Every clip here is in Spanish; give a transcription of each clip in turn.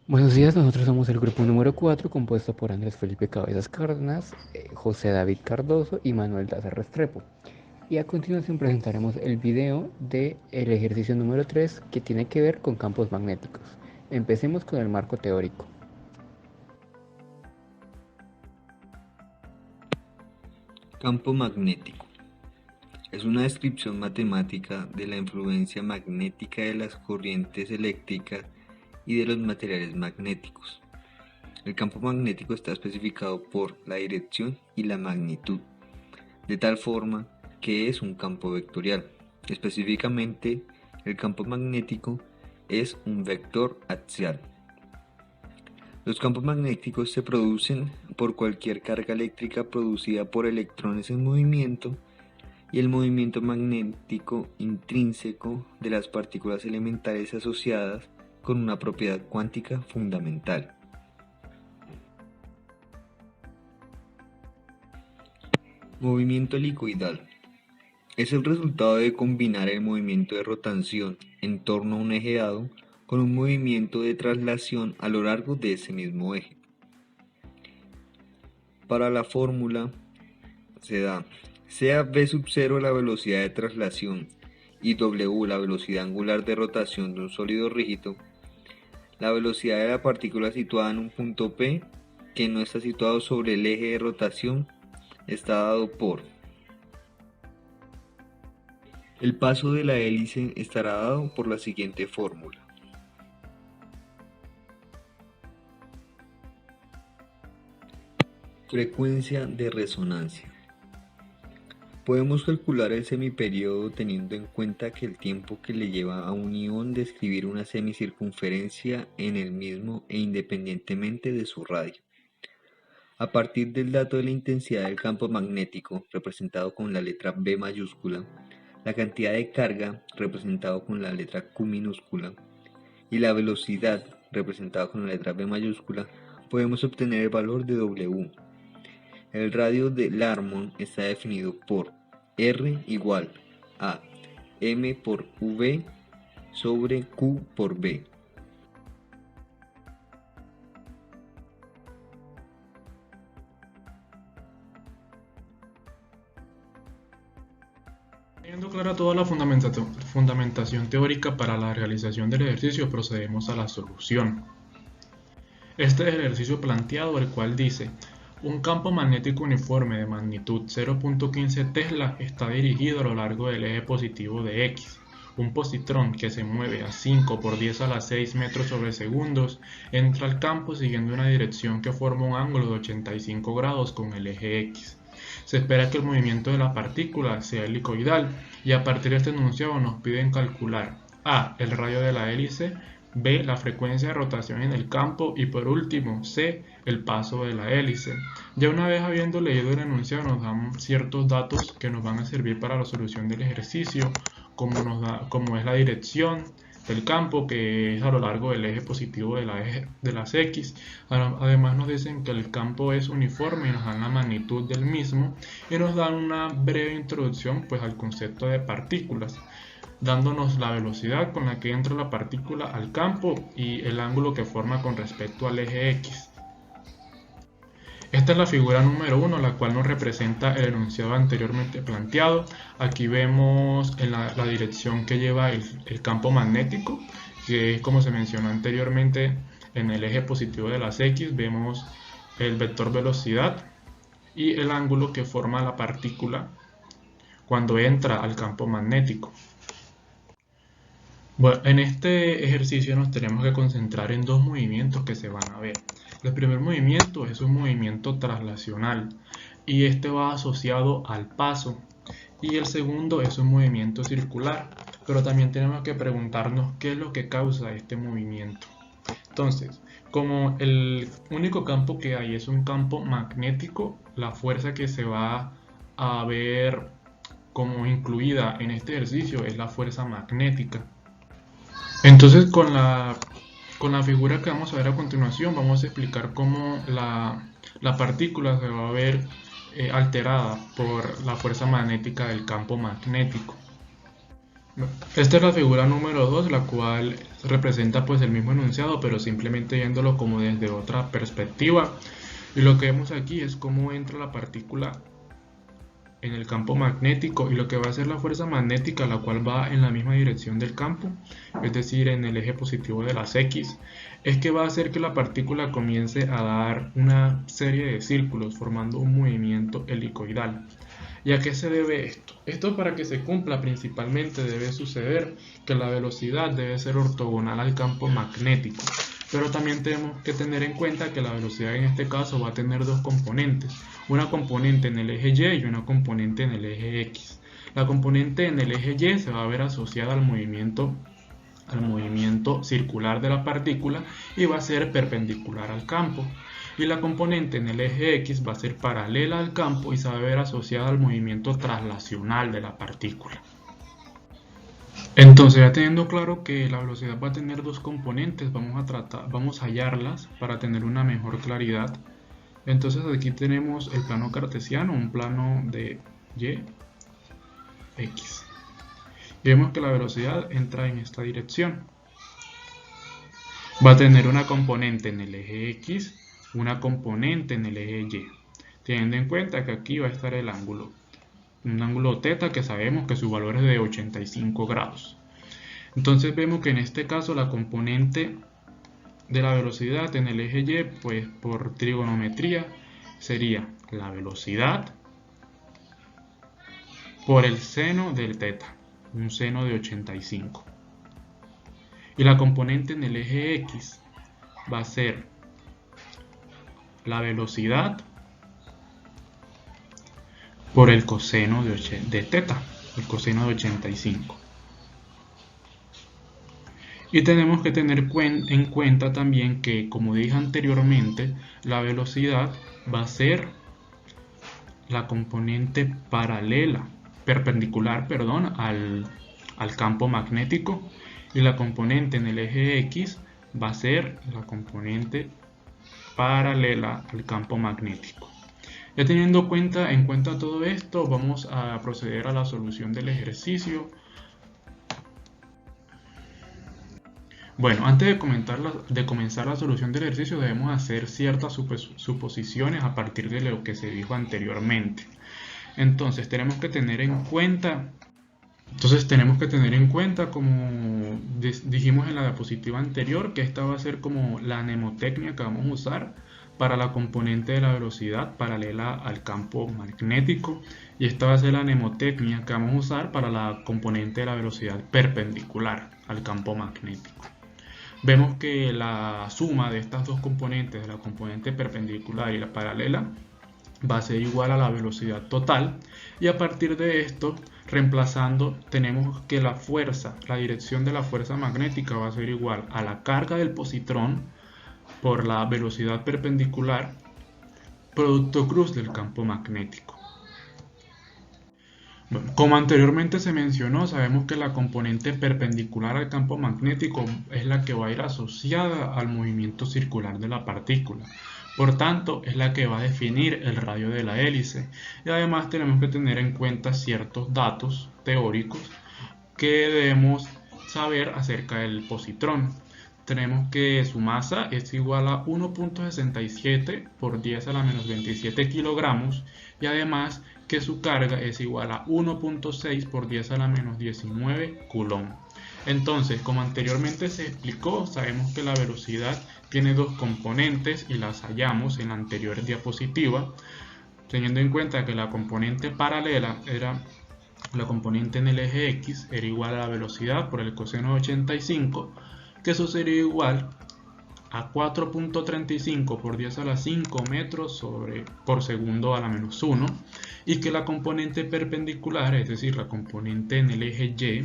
Buenos días, nosotros somos el grupo número 4, compuesto por Andrés Felipe Cabezas Cárdenas, José David Cardoso y Manuel Daza Restrepo. Y a continuación presentaremos el video del ejercicio número 3 que tiene que ver con campos magnéticos. Empecemos con el marco teórico. Campo magnético. Es una descripción matemática de la influencia magnética de las corrientes eléctricas y de los materiales magnéticos. El campo magnético está especificado por la dirección y la magnitud, de tal forma que es un campo vectorial. Específicamente, el campo magnético es un vector axial. Los campos magnéticos se producen por cualquier carga eléctrica producida por electrones en movimiento y el movimiento magnético intrínseco de las partículas elementales asociadas con una propiedad cuántica fundamental. Movimiento helicoidal. Es el resultado de combinar el movimiento de rotación en torno a un eje dado con un movimiento de traslación a lo largo de ese mismo eje. Para la fórmula se da sea v sub 0 la velocidad de traslación y w la velocidad angular de rotación de un sólido rígido, la velocidad de la partícula situada en un punto P que no está situado sobre el eje de rotación está dado por el paso de la hélice estará dado por la siguiente fórmula. Frecuencia de resonancia. Podemos calcular el semiperíodo teniendo en cuenta que el tiempo que le lleva a un ión describir una semicircunferencia en el mismo e independientemente de su radio. A partir del dato de la intensidad del campo magnético, representado con la letra B mayúscula, la cantidad de carga, representado con la letra Q minúscula, y la velocidad, representada con la letra B mayúscula, podemos obtener el valor de W. El radio de Larmor está definido por R igual a M por V sobre Q por B. Teniendo clara toda la fundamentación teórica para la realización del ejercicio, procedemos a la solución. Este es el ejercicio planteado, el cual dice: un campo magnético uniforme de magnitud 0.15 Tesla está dirigido a lo largo del eje positivo de X. Un positrón que se mueve a 5 por 10 a la 6 metros sobre segundos entra al campo siguiendo una dirección que forma un ángulo de 85 grados con el eje X. Se espera que el movimiento de la partícula sea helicoidal y a partir de este enunciado nos piden calcular a. el radio de la hélice, b. la frecuencia de rotación en el campo y por último c. el paso de la hélice. Ya una vez habiendo leído el enunciado nos dan ciertos datos que nos van a servir para la solución del ejercicio, como es la dirección del campo, que es a lo largo del eje positivo de las X. Además nos dicen que el campo es uniforme y nos dan la magnitud del mismo y nos dan una breve introducción pues al concepto de partículas, dándonos la velocidad con la que entra la partícula al campo y el ángulo que forma con respecto al eje X. Esta es la figura número 1, la cual nos representa el enunciado anteriormente planteado. Aquí vemos en la dirección que lleva el campo magnético, que es como se mencionó anteriormente en el eje positivo de las X. Vemos el vector velocidad y el ángulo que forma la partícula cuando entra al campo magnético. Bueno, en este ejercicio nos tenemos que concentrar en dos movimientos que se van a ver. El primer movimiento es un movimiento traslacional y este va asociado al paso, y el segundo es un movimiento circular, pero también tenemos que preguntarnos qué es lo que causa este movimiento. Entonces, como el único campo que hay es un campo magnético, la fuerza que se va a ver como incluida en este ejercicio es la fuerza magnética. Entonces, con la figura que vamos a ver a continuación, vamos a explicar cómo la partícula se va a ver alterada por la fuerza magnética del campo magnético. Esta es la figura número 2, la cual representa pues el mismo enunciado, pero simplemente viéndolo como desde otra perspectiva. Y lo que vemos aquí es cómo entra la partícula en el campo magnético y lo que va a hacer la fuerza magnética, la cual va en la misma dirección del campo, es decir, en el eje positivo de las X, es que va a hacer que la partícula comience a dar una serie de círculos formando un movimiento helicoidal. ¿Y a qué se debe esto? Esto, para que se cumpla, principalmente debe suceder que la velocidad debe ser ortogonal al campo magnético. Pero también tenemos que tener en cuenta que la velocidad en este caso va a tener dos componentes, una componente en el eje Y y una componente en el eje X. La componente en el eje Y se va a ver asociada al movimiento circular de la partícula y va a ser perpendicular al campo. Y la componente en el eje X va a ser paralela al campo y se va a ver asociada al movimiento traslacional de la partícula. Entonces, ya teniendo claro que la velocidad va a tener dos componentes, vamos a hallarlas para tener una mejor claridad. Entonces aquí tenemos el plano cartesiano, un plano de y, x. Y vemos que la velocidad entra en esta dirección. Va a tener una componente en el eje x, una componente en el eje y. Teniendo en cuenta que aquí va a estar el ángulo. Un ángulo θ que sabemos que su valor es de 85 grados. Entonces vemos que en este caso la componente de la velocidad en el eje Y, pues por trigonometría, sería la velocidad por el seno del θ, un seno de 85. Y la componente en el eje X va a ser la velocidad por el coseno de θ, el coseno de 85. Y tenemos que tener en cuenta también que, como dije anteriormente, la velocidad va a ser la componente perpendicular al campo magnético, y la componente en el eje X va a ser la componente paralela al campo magnético. Ya teniendo en cuenta todo esto, vamos a proceder a la solución del ejercicio. Bueno, antes de comenzar la solución del ejercicio debemos hacer ciertas suposiciones a partir de lo que se dijo anteriormente. Entonces tenemos que tener en cuenta, como dijimos en la diapositiva anterior, que esta va a ser como la mnemotecnia que vamos a usar para la componente de la velocidad paralela al campo magnético, y esta va a ser la mnemotecnia que vamos a usar para la componente de la velocidad perpendicular al campo magnético. Vemos que la suma de estas dos componentes, de la componente perpendicular y la paralela, va a ser igual a la velocidad total, y a partir de esto, reemplazando, tenemos que la dirección de la fuerza magnética va a ser igual a la carga del positrón por la velocidad perpendicular, producto cruz del campo magnético. Bueno, como anteriormente se mencionó, sabemos que la componente perpendicular al campo magnético es la que va a ir asociada al movimiento circular de la partícula. Por tanto, es la que va a definir el radio de la hélice. Y además tenemos que tener en cuenta ciertos datos teóricos que debemos saber acerca del positrón. Tenemos que su masa es igual a 1.67 por 10 a la menos 27 kilogramos, y además que su carga es igual a 1.6 por 10 a la menos 19 coulomb. Entonces, como anteriormente se explicó, sabemos que la velocidad tiene dos componentes y las hallamos en la anterior diapositiva, teniendo en cuenta que la componente paralela era la componente en el eje X, era igual a la velocidad por el coseno de 85, que eso sería igual a 4.35 por 10 a la 5 metros por segundo a la menos 1, y que la componente perpendicular, es decir, la componente en el eje Y,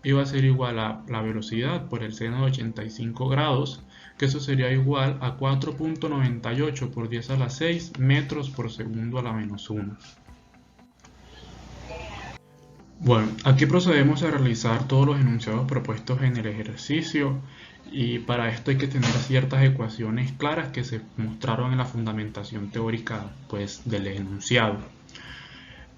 iba a ser igual a la velocidad por el seno de 85 grados, que eso sería igual a 4.98 por 10 a la 6 metros por segundo a la menos 1. Bueno, aquí procedemos a realizar todos los enunciados propuestos en el ejercicio, y para esto hay que tener ciertas ecuaciones claras que se mostraron en la fundamentación teórica del enunciado.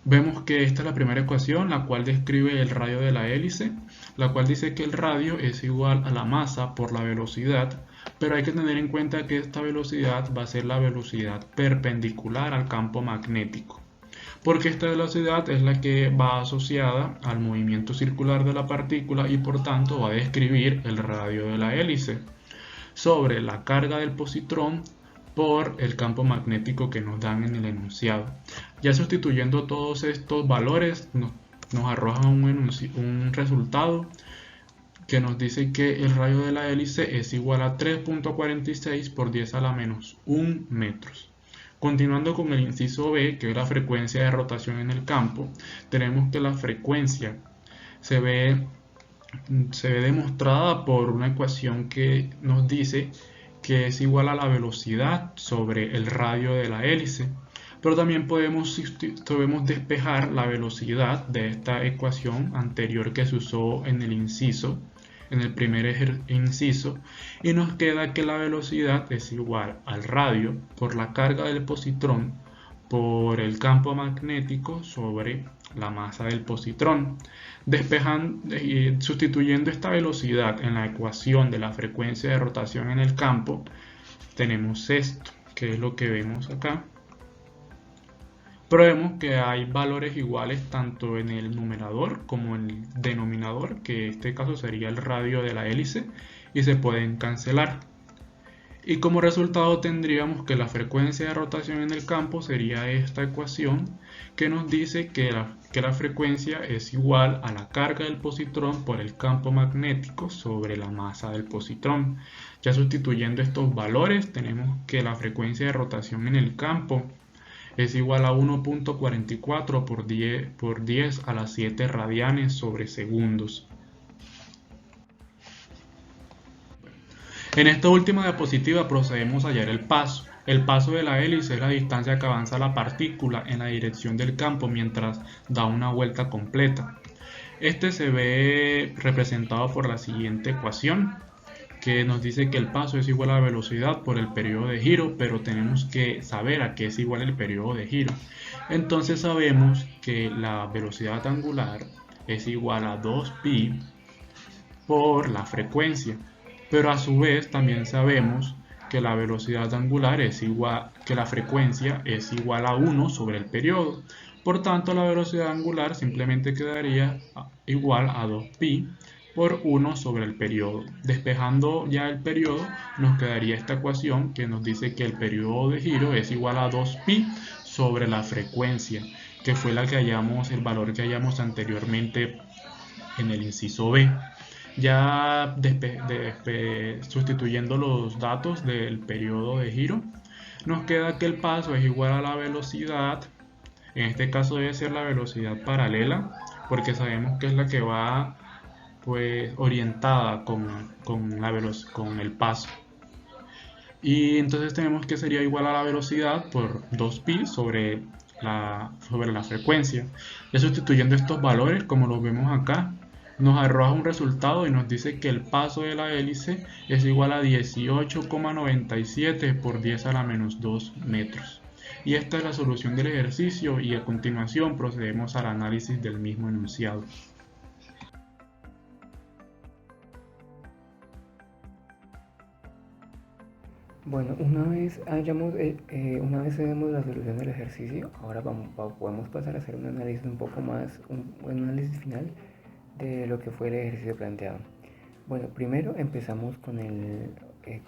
Vemos que esta es la primera ecuación, la cual describe el radio de la hélice, la cual dice que el radio es igual a la masa por la velocidad, pero hay que tener en cuenta que esta velocidad va a ser la velocidad perpendicular al campo magnético, porque esta velocidad es la que va asociada al movimiento circular de la partícula y por tanto va a describir el radio de la hélice sobre la carga del positrón por el campo magnético que nos dan en el enunciado. Ya sustituyendo todos estos valores nos arroja un resultado que nos dice que el radio de la hélice es igual a 3.46 por 10 a la menos 1 metros. Continuando con el inciso B, que es la frecuencia de rotación en el campo, tenemos que la frecuencia se ve demostrada por una ecuación que nos dice que es igual a la velocidad sobre el radio de la hélice. Pero también podemos despejar la velocidad de esta ecuación anterior que se usó en el inciso, en el primer inciso, y nos queda que la velocidad es igual al radio por la carga del positrón por el campo magnético sobre la masa del positrón. Despejando y sustituyendo esta velocidad en la ecuación de la frecuencia de rotación en el campo, tenemos esto, que es lo que vemos acá. Probemos que hay valores iguales tanto en el numerador como en el denominador, que en este caso sería el radio de la hélice, y se pueden cancelar. Y como resultado tendríamos que la frecuencia de rotación en el campo sería esta ecuación que nos dice que la frecuencia es igual a la carga del positrón por el campo magnético sobre la masa del positrón. Ya sustituyendo estos valores tenemos que la frecuencia de rotación en el campo es igual a 1.44 por 10 a las 7 radianes sobre segundos. En esta última diapositiva procedemos a hallar el paso. El paso de la hélice es la distancia que avanza la partícula en la dirección del campo mientras da una vuelta completa. Este se ve representado por la siguiente ecuación, que nos dice que el paso es igual a la velocidad por el periodo de giro, pero tenemos que saber a qué es igual el periodo de giro. Entonces sabemos que la velocidad angular es igual a 2pi por la frecuencia, pero a su vez también sabemos que la velocidad angular es igual, que la frecuencia es igual a 1 sobre el periodo. Por tanto, la velocidad angular simplemente quedaría igual a 2pi por 1 sobre el periodo. Despejando ya el periodo, nos quedaría esta ecuación que nos dice que el periodo de giro es igual a 2pi sobre la frecuencia, que fue la que hallamos, el valor que hallamos anteriormente en el inciso B. Ya sustituyendo los datos del periodo de giro, nos queda que el paso es igual a la velocidad. En este caso debe ser la velocidad paralela, porque sabemos que es la que va pues orientada con el paso. Y entonces tenemos que sería igual a la velocidad por 2pi sobre la frecuencia. Ya sustituyendo estos valores, como los vemos acá, nos arroja un resultado y nos dice que el paso de la hélice es igual a 18,97 por 10 a la menos 2 metros. Y esta es la solución del ejercicio y a continuación procedemos al análisis del mismo enunciado. Bueno, una vez tenemos la solución del ejercicio, ahora podemos pasar a hacer un análisis un poco más, un análisis final de lo que fue el ejercicio planteado. Bueno, primero empezamos con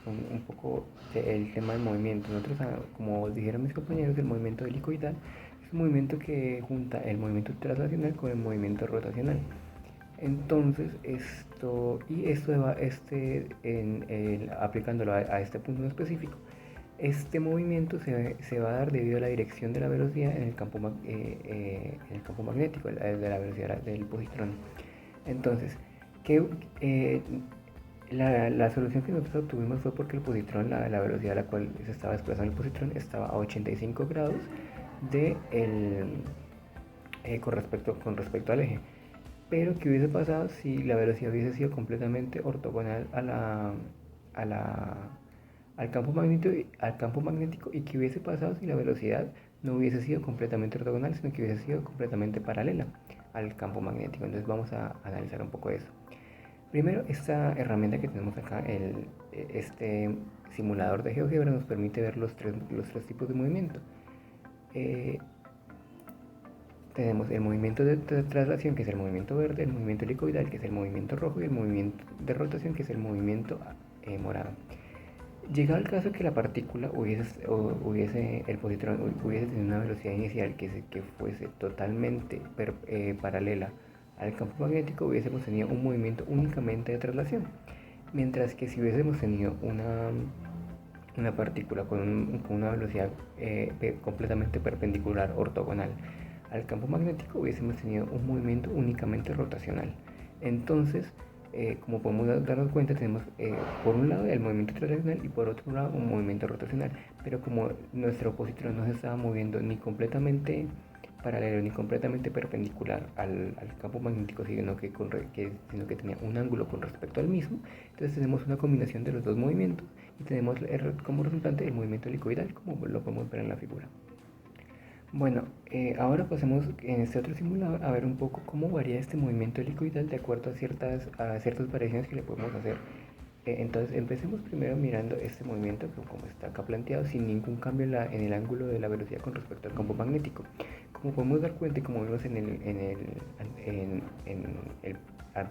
con un poco el tema del movimiento. Nosotros, como dijeron mis compañeros, el movimiento helicoidal es un movimiento que junta el movimiento traslacional con el movimiento rotacional. Entonces, aplicándolo a este punto en específico, este movimiento se va a dar debido a la dirección de la velocidad en el campo magnético, de la velocidad del positrón. Entonces, la solución que nosotros obtuvimos fue porque el positrón, la velocidad a la cual se estaba desplazando el positrón, estaba a 85 grados con respecto al eje. Pero ¿qué hubiese pasado si la velocidad hubiese sido completamente ortogonal al campo magnético? ¿Y qué hubiese pasado si la velocidad no hubiese sido completamente ortogonal, sino que hubiese sido completamente paralela al campo magnético. Entonces vamos a analizar un poco eso. Primero, esta herramienta que tenemos acá, este simulador de GeoGebra, nos permite ver los tres tipos de movimiento. Tenemos el movimiento de traslación, que es el movimiento verde, el movimiento helicoidal, que es el movimiento rojo, y el movimiento de rotación, que es el movimiento morado. Llegado el caso que la partícula el positrón hubiese tenido una velocidad inicial que fuese totalmente paralela al campo magnético, hubiésemos tenido un movimiento únicamente de traslación. Mientras que si hubiésemos tenido una partícula con una velocidad completamente perpendicular, ortogonal al campo magnético, hubiésemos tenido un movimiento únicamente rotacional. Entonces, como podemos darnos cuenta, tenemos por un lado el movimiento traslacional y por otro lado un movimiento rotacional. Pero como nuestro positrón no se estaba moviendo ni completamente paralelo ni completamente perpendicular al campo magnético, sino que tenía un ángulo con respecto al mismo, entonces tenemos una combinación de los dos movimientos y tenemos como resultante el movimiento helicoidal, como lo podemos ver en la figura. Bueno, ahora pasemos en este otro simulador a ver un poco cómo varía este movimiento helicoidal de acuerdo a ciertas variaciones que le podemos hacer. Entonces empecemos primero mirando este movimiento como está acá planteado, sin ningún cambio en el ángulo de la velocidad con respecto al campo magnético. Como podemos dar cuenta y como vimos en el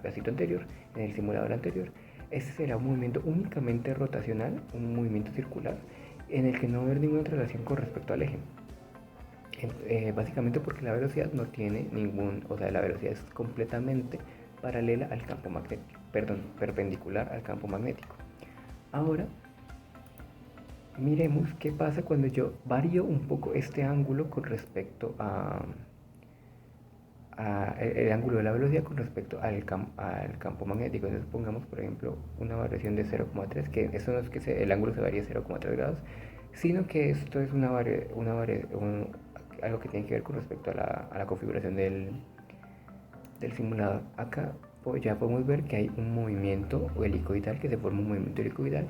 pedacito anterior, en el simulador anterior, este será un movimiento únicamente rotacional, un movimiento circular, en el que no va a haber ninguna relación con respecto al eje. Básicamente porque la velocidad no tiene la velocidad es completamente paralela al campo magnético, perpendicular al campo magnético. Ahora, miremos qué pasa cuando yo varío un poco este ángulo con respecto el ángulo de la velocidad con respecto al campo magnético. Entonces pongamos, por ejemplo, una variación de 0,3, que eso no es que el ángulo se varíe 0,3 grados, sino que esto es algo que tiene que ver con respecto a la configuración del simulador. Acá ya podemos ver que hay un movimiento helicoidal, que se forma un movimiento helicoidal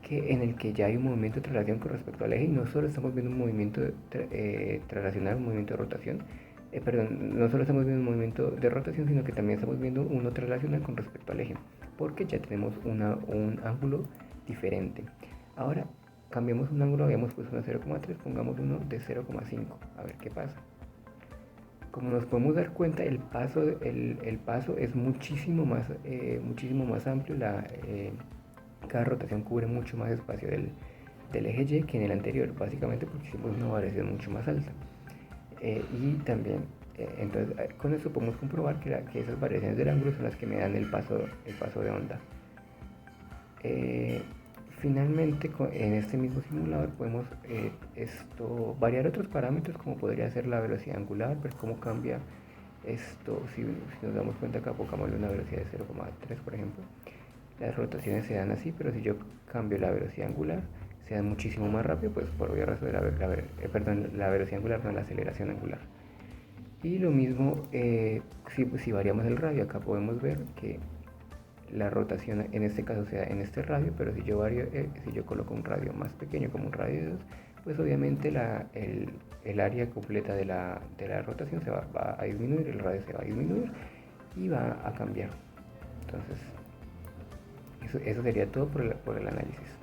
en el que ya hay un movimiento de traslación con respecto al eje, y no solo estamos viendo un movimiento traslacional, un movimiento de rotación, no solo estamos viendo un movimiento de rotación, sino que también estamos viendo uno traslacional con respecto al eje, porque ya tenemos un ángulo diferente. Ahora cambiamos un ángulo, habíamos puesto una 0,3, pongamos uno de 0,5, a ver qué pasa. Como nos podemos dar cuenta, el paso es muchísimo más amplio, cada rotación cubre mucho más espacio del eje Y que en el anterior, básicamente porque hicimos una variación mucho más alta. Y también, entonces con eso podemos comprobar que esas variaciones del ángulo son las que me dan el paso de onda. Finalmente, en este mismo simulador podemos variar otros parámetros, como podría ser la velocidad angular, ver cómo cambia esto. Si nos damos cuenta acá, pongámosle una velocidad de 0,3, por ejemplo. Las rotaciones se dan así, pero si yo cambio la velocidad angular, se dan muchísimo más rápido, pues por obvia razón la velocidad angular, no la aceleración angular. Y lo mismo si variamos el radio, acá podemos ver que la rotación en este caso se da en este radio, pero si yo coloco un radio más pequeño, como un radio de 2, pues obviamente el área completa de la rotación va a disminuir, el radio se va a disminuir y va a cambiar. Entonces, eso sería todo por el análisis.